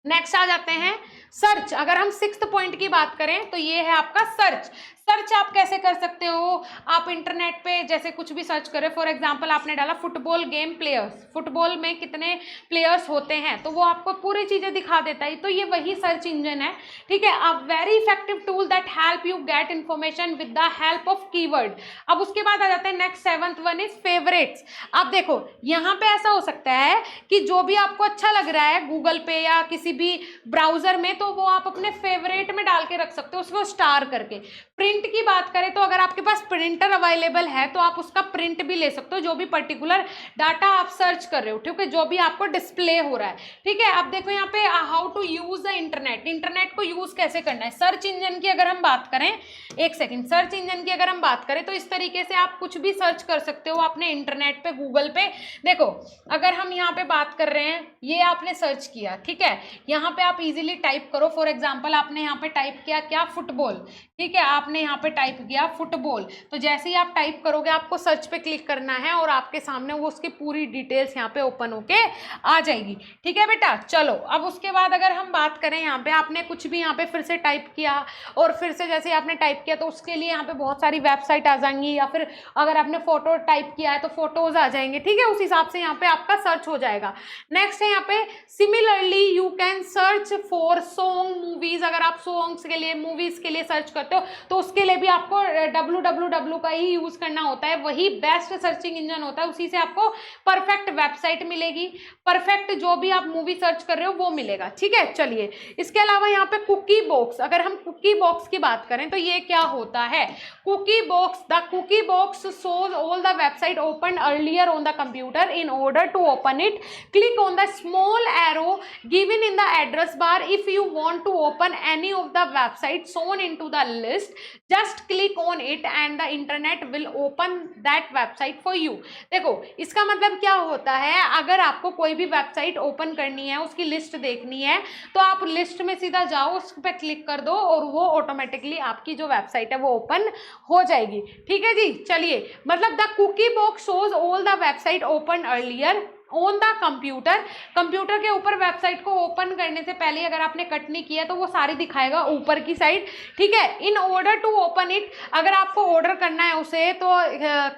नेक्स्ट आ जाते हैं सर्च। अगर हम 6th पॉइंट की बात करें तो ये है आपका सर्च। सर्च आप कैसे कर सकते हो, आप इंटरनेट पे जैसे कुछ भी सर्च करें, फॉर एग्जांपल आपने डाला फुटबॉल गेम प्लेयर्स, फुटबॉल में कितने प्लेयर्स होते हैं तो वो आपको पूरी चीज़ें दिखा देता है, तो ये वही सर्च इंजन है। ठीक है, a very effective tool that help you get information with the help of keyword. अब उसके बाद आ जाता है next 7th one is favourites. अब देखो यहाँ पे ऐसा हो सकता है कि जो भी आपको अच्छा लग रहा है गूगल पे या किसी भी ब्राउजर में, तो वो आप अपने फेवरेट में डाल के रख सकते हो, उसको स्टार करके। प्रिंट की बात करें तो अगर आपके पास प्रिंटर अवेलेबल है तो आप उसका प्रिंट भी ले सकते हो, जो भी पर्टिकुलर डाटा आप सर्च कर रहे हो, ठीक है, जो भी आपको डिस्प्ले हो रहा है, ठीक है। अब देखो यहाँ पे how to use the internet, internet को यूज कैसे करना है। सर्च इंजन की अगर हम बात करें, एक सेकेंड, सर्च इंजन की अगर हम बात करें तो इस तरीके से आप कुछ भी सर्च कर सकते हो अपने इंटरनेट पे, गूगल पे। देखो अगर हम यहाँ पे बात कर रहे हैं, ये आपने सर्च किया, ठीक है, यहाँ पे आप इजीली टाइप करो। फॉर एग्जांपल आपने यहाँ पे टाइप किया क्या, फुटबॉल, ठीक है, आपने यहाँ पे टाइप किया फुटबॉल, तो जैसे ही आप टाइप करोगे आपको सर्च पे क्लिक करना है और आपके सामने वो उसकी पूरी डिटेल्स यहाँ पे ओपन होके आ जाएगी, ठीक है बेटा। चलो अब उसके बाद अगर हम बात करें, यहाँ पे आपने कुछ भी यहाँ पे फिर से टाइप किया और फिर से जैसे आपने टाइप किया तो उसके लिए यहाँ पे बहुत सारी वेबसाइट आ जाएंगी, या फिर अगर आपने फोटो टाइप किया है तो फोटोज आ जाएंगे, ठीक है, उस हिसाब से यहाँ पे आपका सर्च हो जाएगा। नेक्स्ट है यहाँ पे similarly you can search for song movies, अगर आप सॉन्ग्स के लिए, मूवीज के लिए सर्च करते हो तो उसके लिए भी आपको www का ही यूज करना होता है, वही बेस्ट सर्चिंग इंजन होता है, उसी से आपको परफेक्ट वेबसाइट मिलेगी, परफेक्ट जो भी आप मूवी सर्च कर रहे हो वो मिलेगा, ठीक है। चलिए इसके अलावा यहाँ पे कुकी बॉक्स, अगर हम कुकी बॉक्स की बात करें तो ये क्या होता है। Cookie box, the cookie box shows all the website opened earlier on the computer. In order to open it, click on the small arrow given in the address bar. If you want to open any of the websites shown into the list, just click on it and the internet will open that website for you. देखो इसका मतलब क्या होता है, अगर आपको कोई भी वेबसाइट ओपन करनी है, उसकी लिस्ट देखनी है, तो आप लिस्ट में सीधा जाओ, उस पर क्लिक कर दो और वो ऑटोमेटिकली आपकी जो वेबसाइट है वो ओपन हो जाएगी, ठीक है जी। चलिए मतलब the cookie box shows all the website open earlier on the computer, computer के ऊपर वेबसाइट को ओपन करने से पहले अगर आपने कट नहीं किया तो वो सारी दिखाएगा ऊपर की साइड, ठीक है। In order to open it, अगर आपको ऑर्डर करना है उसे तो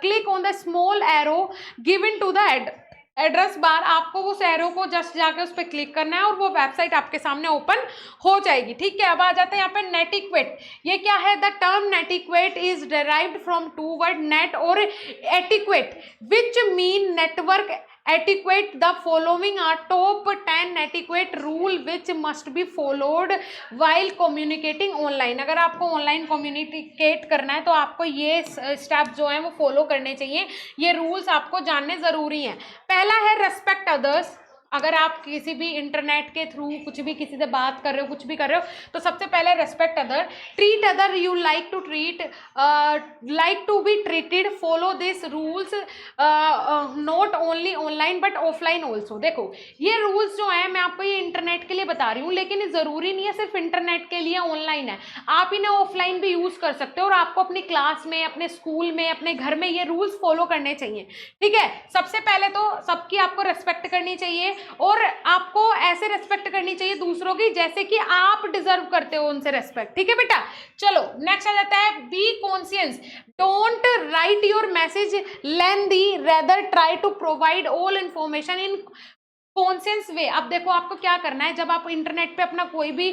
click on the small arrow given to the address bar, आपको उस एरो को जस्ट जाके उस पर क्लिक करना है और वो वेबसाइट आपके सामने ओपन हो जाएगी, ठीक है। अब आ जाते हैं यहाँ पे नेटिक्वेट, ये क्या है। The term netiquette is derived from two word net और etiquette which mean network etiquette. The following are top 10 etiquette rule which must be followed while communicating online. अगर आपको ऑनलाइन कम्युनिकेट करना है तो आपको ये स्टेप जो है वो फॉलो करने चाहिए, ये रूल्स आपको जानने ज़रूरी हैं। पहला है रेस्पेक्ट अदर्स, अगर आप किसी भी इंटरनेट के थ्रू कुछ भी किसी से बात कर रहे हो, कुछ भी कर रहे हो, तो सबसे पहले respect other, treat other you like to treat, like to be treated, follow this rules not only online but offline also. देखो ये रूल्स जो है मैं आपको ये इंटरनेट के लिए बता रही हूँ, लेकिन ज़रूरी नहीं है सिर्फ इंटरनेट के लिए ऑनलाइन है, आप इन्हें ऑफलाइन भी यूज़ कर सकते हो और आपको अपनी क्लास में, अपने स्कूल में, अपने घर में ये रूल्स फॉलो करने चाहिए, ठीक है। सबसे पहले तो सबकी आपको रेस्पेक्ट करनी चाहिए और आपको ऐसे रेस्पेक्ट करनी चाहिए दूसरों की जैसे कि आप डिजर्व करते हो उनसे रेस्पेक्ट, ठीक है बेटा। चलो नेक्स्ट आ जाता है be conscious, don't write your message lengthy, rather try to provide all information in conscious way. अब देखो आपको क्या करना है, जब आप इंटरनेट पे अपना कोई भी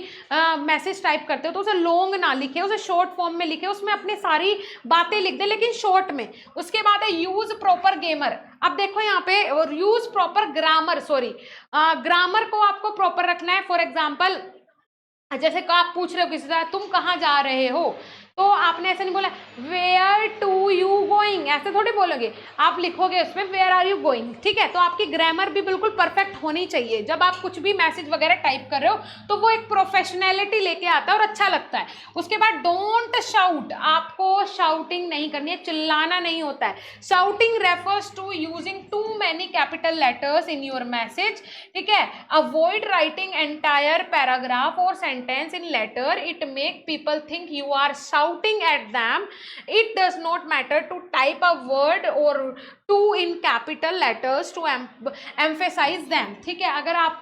मैसेज टाइप करते हो तो उसे लॉन्ग ना लिखे, उसे शॉर्ट फॉर्म में लिखे, उसमें अपनी सारी बातें लिख दे लेकिन शॉर्ट में। उसके बाद है यूज प्रॉपर ग्रामर, अब देखो यहाँ पे, और use proper grammar, sorry grammar को आपको प्रॉपर रखना है। फॉर एग्जाम्पल जैसे आप पूछ रहे हो किसी से तुम कहाँ जा रहे हो, तो आपने ऐसे नहीं बोला वेयर टू यू गोइंग, ऐसे थोड़ी बोलोगे, आप लिखोगे उसमें वेयर आर यू गोइंग, ठीक है। तो आपकी ग्रामर भी बिल्कुल परफेक्ट होनी चाहिए, जब आप कुछ भी मैसेज वगैरह टाइप कर रहे हो तो वो एक प्रोफेशनैलिटी लेके आता है और अच्छा लगता है। उसके बाद डोंट शाउट, आपको शाउटिंग नहीं करनी है, चिल्लाना नहीं होता है। Shouting refers to using too many capital letters in your message, ठीक है। अवॉइड राइटिंग एंटायर पैराग्राफ और sentence in letter, it make people think you are shouting at them. It does not matter to type a word or two in capital letters to emphasize them, ठीक है। अगर आप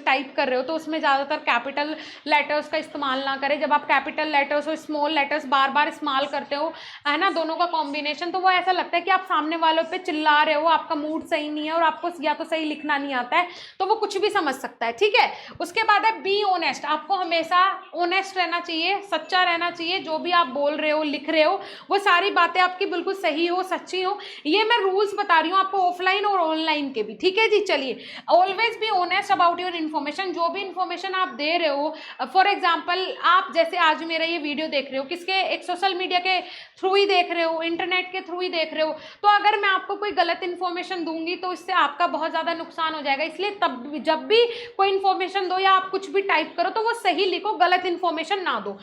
type कर रहे हो तो उसमें ज़्यादातर कैपिटल लेटर्स का इस्तेमाल ना करें। जब आप कैपिटल लेटर्स और स्मॉल लेटर्स बार बार इस्तेमाल करते हो, है ना, दोनों का कॉम्बिनेशन, तो वो ऐसा लगता है कि आप सामने वालों पे चिल्ला रहे हो, आपका मूड सही नहीं है और आपको या तो सही लिखना नहीं आता है, तो वो कुछ भी समझ सकता है, ठीक है। उसके बाद है बी ऑनेस्ट, आपको हमेशा ऑनेस्ट रहना चाहिए, सच्चा रहना चाहिए, जो भी आप बोल रहे हो, लिख रहे हो, वो सारी बातें आपकी बिल्कुल सही हो, सच्ची हो। ये मैं रूल्स बता रही हूँ आपको ऑफलाइन और ऑनलाइन के भी, ठीक है जी। चलिए, always be honest about your information. जो भी इन्फॉर्मेशन आप दे रहे हो, फॉर एग्जाम्पल आप जैसे आज मेरा ये वीडियो देख रहे हो, किसके, एक सोशल मीडिया के थ्रू ही देख रहे हो, इंटरनेट के थ्रू ही देख रहे हो, तो अगर मैं आपको कोई गलत इन्फॉर्मेशन दूंगी तो इससे आपका बहुत ज़्यादा नुकसान हो जाएगा। इसलिए तब जब भी कोई इन्फॉर्मेशन दो या आप कुछ भी टाइप करो तो वो सही लिखो, गलत इन्फॉर्मेशन ना दो,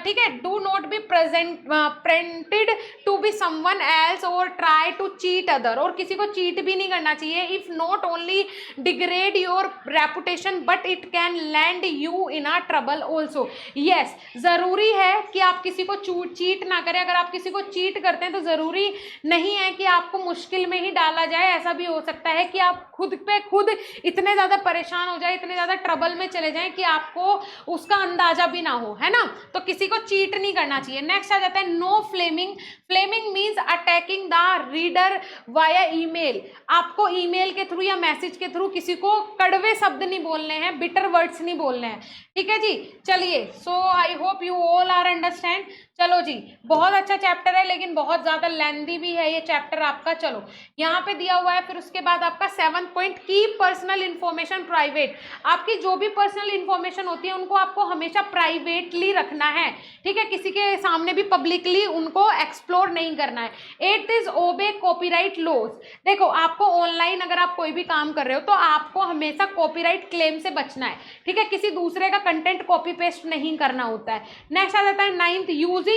ठीक है। Do not be presented to be someone else और ट्राई टू चीट अदर, और किसी को चीट भी नहीं करना चाहिए। If not only degrade your reputation but it can land you in a trouble also. Yes, जरूरी है कि आप किसी को चीट ना करें। अगर आप किसी को चीट करते हैं तो जरूरी नहीं है कि आपको मुश्किल में ही डाला जाए। ऐसा भी हो सकता है कि आप खुद पे खुद इतने ज्यादा परेशान हो जाए, इतने ज्यादा ट्रबल में चले जाएं कि आपको उसका अंदाजा भी ना हो, है ना। तो किसी को चीट नहीं करना चाहिए। नेक्स्ट आ जाता है no flaming. Flaming means attacking the reader via email. आपको ईमेल के थ्रू या मैसेज के थ्रू किसी को कड़वे शब्द नहीं बोलने हैं, बिटर वर्ड्स नहीं बोलने हैं, ठीक है जी। चलिए, so I hope you all are understand. चलो जी, बहुत अच्छा चैप्टर है लेकिन बहुत ज्यादा लेंथी भी है ये चैप्टर आपका। चलो, यहाँ पे दिया हुआ है, फिर उसके बाद आपका 7 point, keep personal information private. आपकी जो भी पर्सनल इन्फॉर्मेशन होती है उनको आपको हमेशा प्राइवेटली रखना है, ठीक है। किसी के सामने भी पब्लिकली उनको एक्सप्लोर नहीं करना है। 8 इज ओबे कॉपीराइट लॉज। देखो, आपको ऑनलाइन अगर आप कोई भी काम कर रहे हो तो आपको हमेशा कॉपीराइट क्लेम से बचना है, ठीक है। किसी दूसरे का कंटेंट कॉपी पेस्ट नहीं करना होता है। नेक्स्ट आ जाता है 9th, using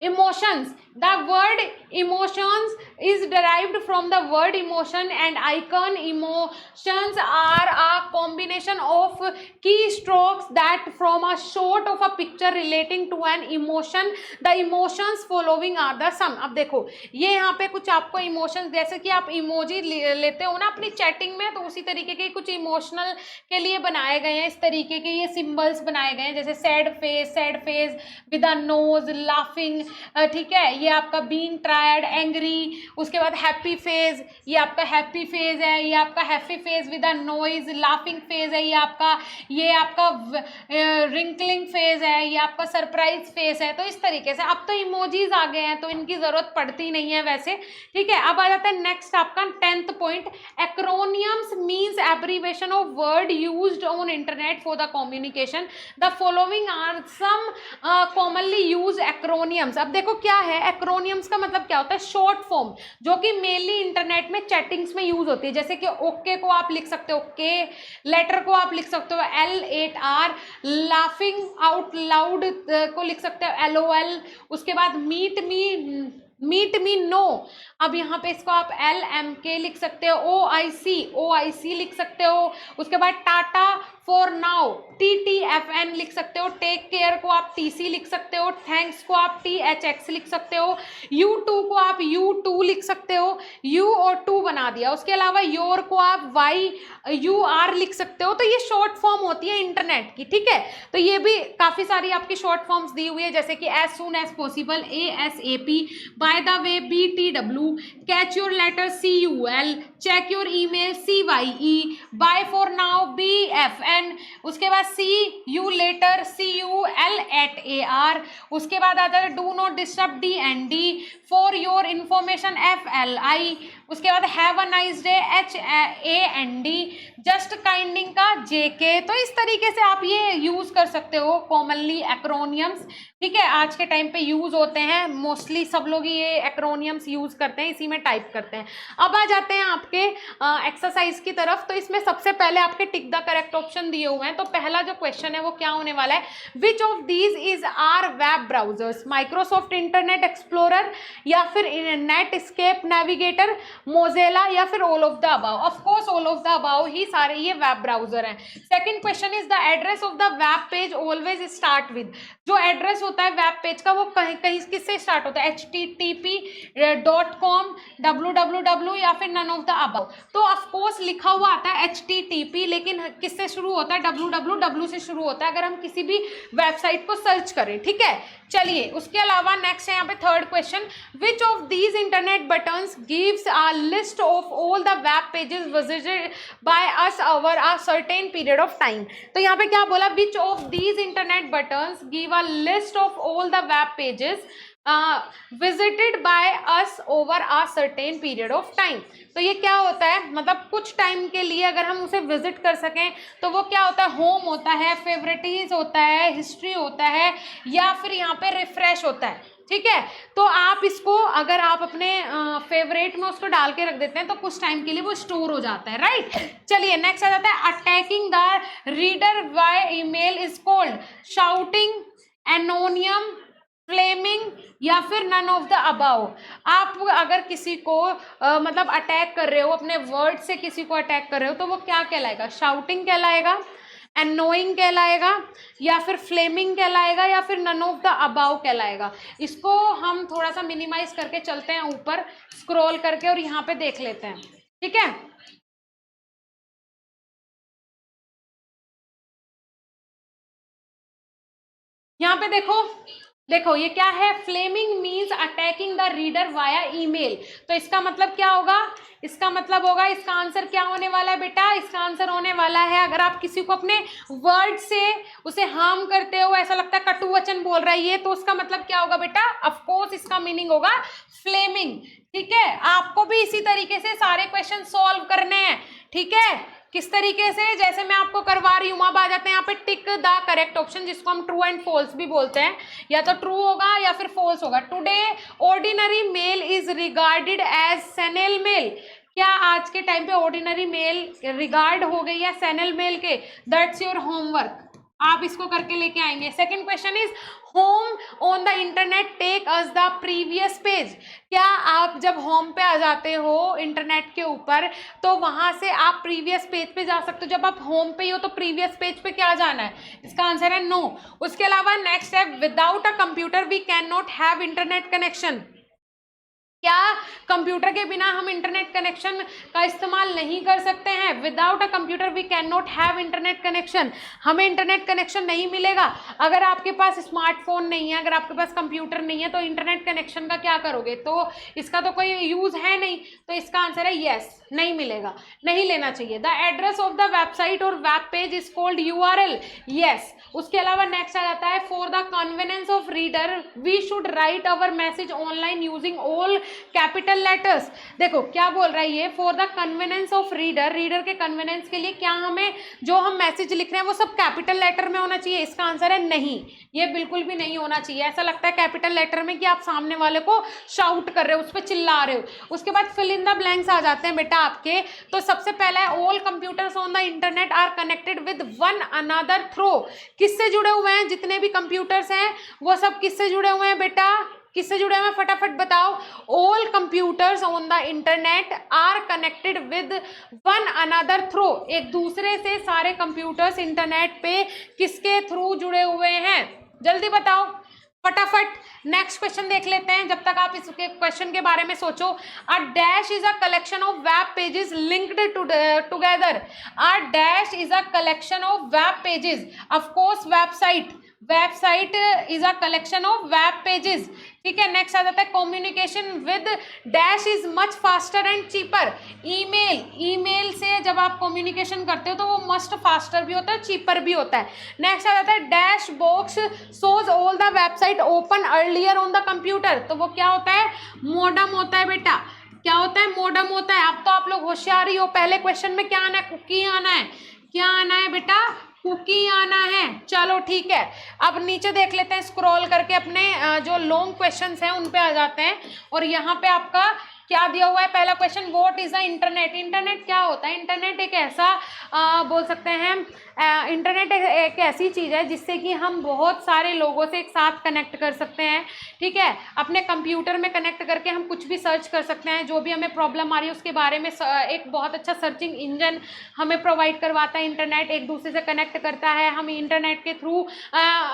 emotions. The word emotions is derived from the word emotion and icon. Emotions are a combination of keystrokes that form a shot of a picture relating to an emotion. The emotions following are the sum. अब देखो, ये यहाँ पे कुछ आपको emotions, जैसे कि आप इमोजी लेते हो ना अपनी चैटिंग में, तो उसी तरीके के कुछ इमोशनल के लिए बनाए गए हैं। इस तरीके के ये सिंबल्स बनाए गए हैं, जैसे sad face with a knows, laughing, ठीक है, ये आपका बीइंग ट्रायड, एंग्री, उसके बाद हैप्पी फेज, ये आपका हैप्पी फेज है, ये आपका happy phase with a noise, laughing phase है, ये आपका रिंकलिंग फेज है, ये आपका सरप्राइज फेस है। तो इस तरीके से अब तो इमोजीज आ गए हैं तो इनकी जरूरत पड़ती नहीं है वैसे, ठीक है। अब आ जाता है नेक्स्ट आपका 10th point, acronyms means abbreviation of word used on internet for the communication. The following are some commonly use acronyms. अब देखो क्या है एक्रोनियम्स का मतलब, क्या होता है, शॉर्ट फॉर्म, जो कि मेनली इंटरनेट में चैटिंग्स में यूज होती है। जैसे कि ओके को आप लिख सकते हो के, लेटर को आप लिख सकते हो L8R, लाफिंग आउट लाउड को लिख सकते हो LOL, उसके बाद मीट मी नो, अब यहाँ पे इसको आप LMK लिख सकते हो, OIC लिख सकते हो, उसके बाद टाटा फॉर नाउ TTFN लिख सकते हो, टेक केयर को आप TC लिख सकते हो, थैंक्स को आप THX लिख सकते हो, U2 को आप U2 लिख सकते हो, U और 2 बना दिया। उसके अलावा योर को आप YUR लिख सकते हो। तो ये शॉर्ट फॉर्म होती है इंटरनेट की, ठीक है। तो ये भी काफ़ी सारी आपकी शॉर्ट फॉर्म्स दी हुई है, जैसे कि as soon as possible ASAP, by the way BTW, catch your letter CUL, check your email CYE, bye for now BFN, उसके बाद सी यू लेटर CUL@AR, उसके बाद आता है do not disturb DND, for your information FLI, उसके बाद have a nice day HAND, just kidding का JK। तो इस तरीके से आप ये यूज कर सकते हो कॉमनली एक्रोनियम्स, ठीक है। आज के टाइम पे यूज होते हैं, मोस्टली सब लोग ये एक्रोनियम्स यूज करते हैं, इसी में टाइप करते हैं। अब आ जाते हैं आपके एक्सरसाइज की तरफ। तो इसमें सबसे पहले आपके टिक द करेक्ट ऑप्शन दिए हुए हैं। तो पहला जो क्वेश्चन है वो क्या होने वाला है, which of these is are web browsers, Microsoft Internet Explorer या फिर नेट स्केप नेविगेटर, मोजेला या फिर all of the above. Of course all of the above ही सारे ये वेब ब्राउजर हैं। Second question is the address of the web page always start with, जो एड्रेस होता है वेब पेज का वो कहीं किससे स्टार्ट होता है, http.com, www या फिर none of the above। तो ऑफ कोर्स लिखा हुआ आता है http, लेकिन किससे शुरू होता है, www से शुरू होता है अगर हम किसी भी वेबसाइट को सर्च करें, ठीक है। चलिए उसके अलावा नेक्स्ट है यहाँ पे third question, which of these internet buttons gives a list of all the web pages visited by us over a certain period of time. तो यहाँ पे क्या बोला, विच of these internet buttons give a list of all the web pages visited by us over a certain period of time. तो ये क्या होता है, मतलब कुछ टाइम के लिए अगर हम उसे विजिट कर सकें तो वो क्या होता है, होम होता है, फेवरेटीज होता है, हिस्ट्री होता है, या फिर यहाँ पे रिफ्रेश होता है, ठीक है। तो आप इसको अगर आप अपने फेवरेट में उसको डाल के रख देते हैं तो कुछ टाइम के लिए वो स्टोर हो जाता है, राइट। चलिए नेक्स्ट आ जाता है, attacking the reader by email is called shouting, anonymous, flaming, या फिर नन ऑफ द अबाउ। आप अगर किसी को मतलब अटैक कर रहे हो, अपने वर्ड से किसी को अटैक कर रहे हो, तो वो क्या कहलाएगा, शाउटिंग कहलाएगा, एनोइंग कहलाएगा, या फिर फ्लेमिंग कहलाएगा, या फिर नन ऑफ द अबाउ कहलाएगा। इसको हम थोड़ा सा मिनिमाइज करके चलते हैं ऊपर स्क्रॉल करके और यहाँ पे देख लेते हैं, ठीक है। यहाँ पे देखो, देखो ये क्या है, flaming means attacking the reader via email. तो इसका मतलब क्या होगा, इसका मतलब होगा, इसका आंसर क्या होने वाला है बेटा, इसका आंसर होने वाला है, अगर आप किसी को अपने वर्ड से उसे हार्म करते हो, ऐसा लगता है कटु वचन बोल रहा है ये, तो उसका मतलब क्या होगा बेटा, ऑफ कोर्स इसका मीनिंग होगा फ्लेमिंग, ठीक है। आपको भी इसी तरीके से सारे क्वेश्चन सॉल्व करने हैं, ठीक है। किस तरीके से, जैसे मैं आपको करवा रही हूँ, वहां आ जाते हैं यहाँ पे टिक द करेक्ट ऑप्शन, जिसको हम ट्रू एंड फॉल्स भी बोलते हैं, या तो ट्रू होगा या फिर फॉल्स होगा। Today ordinary mail is regarded as snail mail. क्या आज के टाइम पे ऑर्डिनरी मेल रिगार्ड हो गई है सेनेल मेल के, दैट्स योर होमवर्क, आप इसको करके लेके आएंगे। Second question is, home on the internet take us the previous page. क्या आप जब होम पे आ जाते हो इंटरनेट के ऊपर तो वहां से आप प्रीवियस पेज पे जा सकते हो, जब आप होम पे ही हो तो प्रीवियस पेज पे क्या जाना है, इसका आंसर है नो। उसके अलावा नेक्स्ट है, without a computer we can not have internet connection. क्या कंप्यूटर के बिना हम इंटरनेट कनेक्शन का इस्तेमाल नहीं कर सकते हैं, without a computer we can not have internet connection, हमें इंटरनेट कनेक्शन नहीं मिलेगा। अगर आपके पास स्मार्टफोन नहीं है, अगर आपके पास कंप्यूटर नहीं है, तो इंटरनेट कनेक्शन का क्या करोगे, तो इसका तो कोई यूज है नहीं, तो इसका आंसर है यस, नहीं मिलेगा, नहीं लेना चाहिए। The address of the website और web page is called URL, yes. उसके अलावा नेक्स्ट आ जाता है, for the convenience of reader we should write our message online using all capital letters. देखो क्या बोल रहा है ये, for the convenience of reader, reader के कन्वीनियंस के लिए क्या हमें जो हम मैसेज लिख रहे हैं वो सब कैपिटल लेटर में होना चाहिए, इसका आंसर है नहीं, ये बिल्कुल भी नहीं होना चाहिए। ऐसा लगता है कैपिटल लेटर में कि आप सामने वाले को शाउट कर रहे हो, उस पर चिल्ला रहे हो। उसके बाद फिल इन द ब्लैंक्स आ जाते हैं बेटा आपके, तो सबसे पहला है, all computers on the internet are connected with one another through. किससे जुड़े हुए हैं, जितने भी कंप्यूटर्स हैं वो सब किससे जुड़े हुए हैं बेटा, किससे जुड़े हुए हैं, फटाफट बताओ। All computers on the internet are connected with one another through, एक दूसरे से सारे कंप्यूटर्स इंटरनेट पे किसके थ्रू जुड़े हुए हैं, जल्दी बताओ फटाफट। नेक्स्ट क्वेश्चन देख लेते हैं जब तक आप इस क्वेश्चन के बारे में सोचो। A dash is a collection of web pages linked together. A dash is a collection of web pages, of course website, website is a collection of web pages, ठीक है। नेक्स्ट आ जाता है, communication with dash is much faster and cheaper. Email, email से जब आप communication करते हो तो वो मस्ट फास्टर भी होता है, चीपर भी होता है। नेक्स्ट आ जाता है, dash box shows all the website open earlier on the computer. तो वो क्या होता है, मोडम होता है बेटा, क्या होता है, मोडम होता है। अब तो आप लोग होशियार ही हो, पहले क्वेश्चन में क्या आना है, कुकी आना है, क्या आना है बेटा, कुकी आना है। चलो ठीक है, अब नीचे देख लेते हैं स्क्रॉल करके, अपने जो लॉन्ग क्वेश्चंस हैं उन पे आ जाते हैं। और यहाँ पे आपका क्या दिया हुआ है, पहला question, what is the internet. Internet क्या होता है, इंटरनेट एक ऐसा बोल सकते हैं इंटरनेट एक ऐसी चीज़ है जिससे कि हम बहुत सारे लोगों से एक साथ कनेक्ट कर सकते हैं, ठीक है। अपने कंप्यूटर में कनेक्ट करके हम कुछ भी सर्च कर सकते हैं, जो भी हमें प्रॉब्लम आ रही है उसके बारे में एक बहुत अच्छा सर्चिंग इंजन हमें प्रोवाइड करवाता है। इंटरनेट एक दूसरे से कनेक्ट करता है, हम इंटरनेट के थ्रू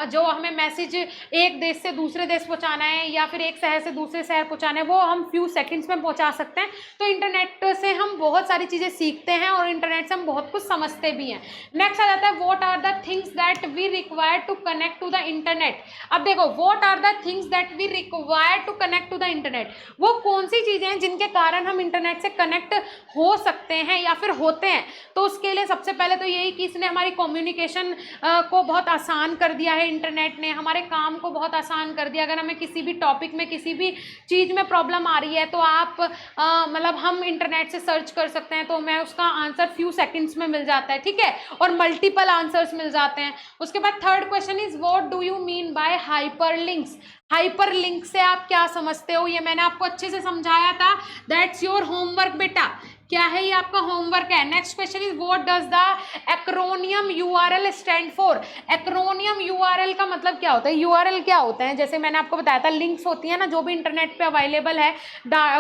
जो हमें मैसेज एक देश से दूसरे देश पहुंचाना है या फिर एक शहर से दूसरे शहर पहुंचाना है वो हम फ्यू सेकंड्स में पहुंचा सकते हैं। तो इंटरनेट से हम बहुत सारी चीज़ें सीखते हैं और इंटरनेट से हम बहुत कुछ समझते भी हैं। नेक्स्ट आ जाता है what are the things that we require to connect to the internet. अब देखो what are the things that we require to connect to the internet, वो कौन सी चीज़ें हैं जिनके कारण हम इंटरनेट से कनेक्ट हो सकते हैं या फिर होते हैं। तो उसके लिए सबसे पहले तो यही कि इसने हमारी कम्युनिकेशन को बहुत आसान कर दिया है। इंटरनेट ने हमारे काम को बहुत आसान कर दिया। अगर हमें किसी भी टॉपिक में किसी भी चीज़ में प्रॉब्लम आ रही है तो आप मतलब हम इंटरनेट से सर्च कर सकते हैं, तो हमें उसका आंसर फ्यू सेकंड्स में मिल जाता है, ठीक है, और मल्टीपल आंसर्स मिल जाते हैं। उसके बाद third question is what do you mean by hyperlinks. Hyperlink से आप क्या समझते हो, ये मैंने आपको अच्छे से समझाया था। दैट्स योर होमवर्क बेटा, क्या है ये आपका होमवर्क है। Next question is what does the acromion URL stand for. Acromion URL का मतलब क्या होता है। यूआरएल क्या होता है, जैसे मैंने आपको बताया था लिंक्स होती है ना जो भी इंटरनेट पे अवेलेबल है,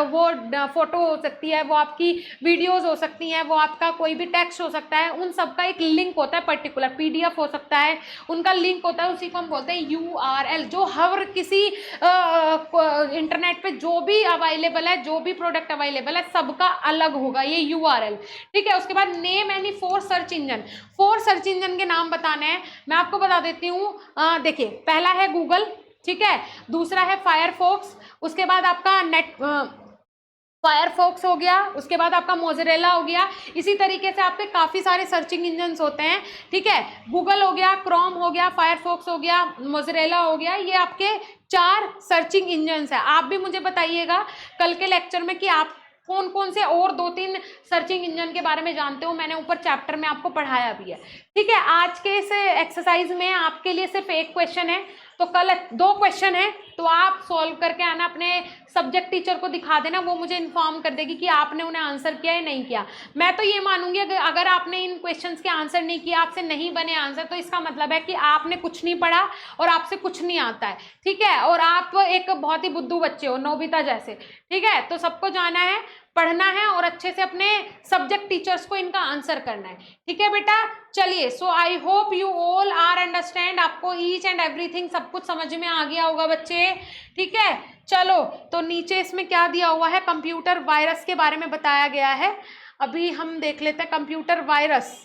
वो फोटो हो सकती है, वो आपकी वीडियोस हो सकती हैं, वो आपका कोई भी टेक्स्ट हो सकता है, उन सब का एक लिंक होता है पर्टिकुलर, पीडीएफ हो सकता है, उनका लिंक होता है, उसी को हम बोलते हैं यूआरएल। जो हर किसी इंटरनेट पे जो भी अवेलेबल है, जो भी प्रोडक्ट अवेलेबल है, सबका अलग होगा ये यूआरएल, ठीक है। उसके बाद name any 4 search engine. 4 search engine के नाम बताने हैं, मैं आपको बता देती हूँ। देखिए पहला है गूगल, ठीक है, दूसरा है फायरफॉक्स, उसके बाद आपका फायरफॉक्स हो गया, उसके बाद आपका मोज़रेला हो गया। इसी तरीके से आपके काफ़ी सारे सर्चिंग इंजन्स होते हैं, ठीक है। गूगल हो गया, क्रोम हो गया, फायरफॉक्स हो गया, मोज़रेला हो गया, ये आपके 4 सर्चिंग इंजन्स हैं। आप भी मुझे बताइएगा कल के लेक्चर में कि आप कौन कौन से और 2-3 सर्चिंग इंजन के बारे में जानते हो। मैंने ऊपर चैप्टर में आपको पढ़ाया भी है, ठीक है। आज के इस एक्सरसाइज में आपके लिए सिर्फ एक क्वेश्चन है, तो कल 2 क्वेश्चन है, तो आप सॉल्व करके आना, अपने सब्जेक्ट टीचर को दिखा देना, वो मुझे इन्फॉर्म कर देगी कि आपने उन्हें आंसर किया या नहीं किया। मैं तो ये मानूंगी अगर आपने इन क्वेश्चंस के आंसर नहीं किया, आपसे नहीं बने आंसर, तो इसका मतलब है कि आपने कुछ नहीं पढ़ा और आपसे कुछ नहीं आता है, ठीक है, और आप एक बहुत ही बुद्धू बच्चे हो, नोबिता जैसे, ठीक है। तो सबको जाना है, पढ़ना है और अच्छे से अपने सब्जेक्ट टीचर्स को इनका आंसर करना है, ठीक है बेटा। चलिए, so I hope you all are understand, आपको ईच एंड एवरीथिंग सब कुछ समझ में आ गया होगा बच्चे, ठीक है। चलो, तो नीचे इसमें क्या दिया हुआ है, कंप्यूटर वायरस के बारे में बताया गया है। अभी हम देख लेते हैं कंप्यूटर वायरस।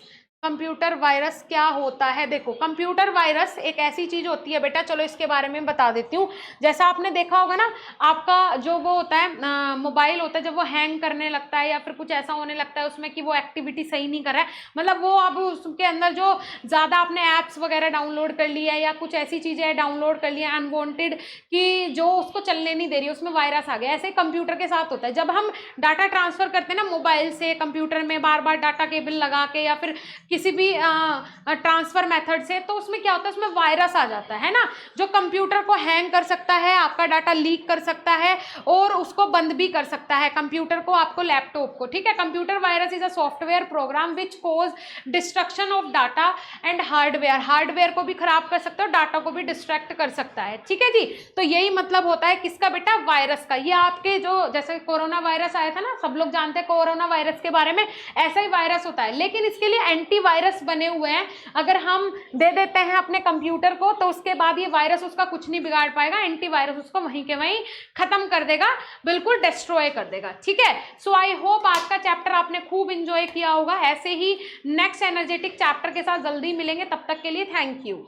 कंप्यूटर वायरस क्या होता है। देखो, कंप्यूटर वायरस एक ऐसी चीज होती है बेटा, चलो इसके बारे में बता देती हूँ। जैसा आपने देखा होगा ना, आपका जो वो होता है मोबाइल होता है, जब वो हैंग करने लगता है या फिर कुछ ऐसा होने लगता है उसमें कि वो एक्टिविटी सही नहीं कर रहा है, मतलब वो अब उसके अंदर जो ज़्यादा आपने ऐप्स वगैरह डाउनलोड कर लिया है या कुछ ऐसी चीज़ें डाउनलोड कर लिया अनवांटेड कि जो उसको चलने नहीं दे रही, उसमें वायरस आ गया। ऐसे कंप्यूटर के साथ होता है, जब हम डाटा ट्रांसफर करते हैं ना मोबाइल से कंप्यूटर में, बार बार डाटा केबल लगा के या फिर किसी भी ट्रांसफर मेथड से, तो उसमें क्या होता है, उसमें वायरस आ जाता है ना, जो कंप्यूटर को हैंग कर सकता है, आपका डाटा लीक कर सकता है और उसको बंद भी कर सकता है, कंप्यूटर को, आपको लैपटॉप को, ठीक है। Computer virus is a software program which cause destruction of data and hardware. Hardware को भी खराब कर सकता है और डाटा को भी डिस्ट्रैक्ट कर सकता है, ठीक है जी। तो यही मतलब होता है किसका बेटा, वायरस का। ये आपके जो जैसे कोरोना वायरस आया था ना, सब लोग जानते हैं कोरोना वायरस के बारे में, ऐसा ही वायरस होता है, लेकिन इसके लिए एंटीवायरस बने हुए हैं। अगर हम दे देते हैं अपने कंप्यूटर को तो उसके बाद ये वायरस उसका कुछ नहीं बिगाड़ पाएगा, एंटीवायरस उसको वहीं के वहीं खत्म कर देगा, बिल्कुल डिस्ट्रॉय कर देगा, ठीक है। सो आई होप आज का चैप्टर आपने खूब एंजॉय किया होगा। ऐसे ही नेक्स्ट एनर्जेटिक चैप्टर के साथ जल्दी मिलेंगे, तब तक के लिए थैंक यू।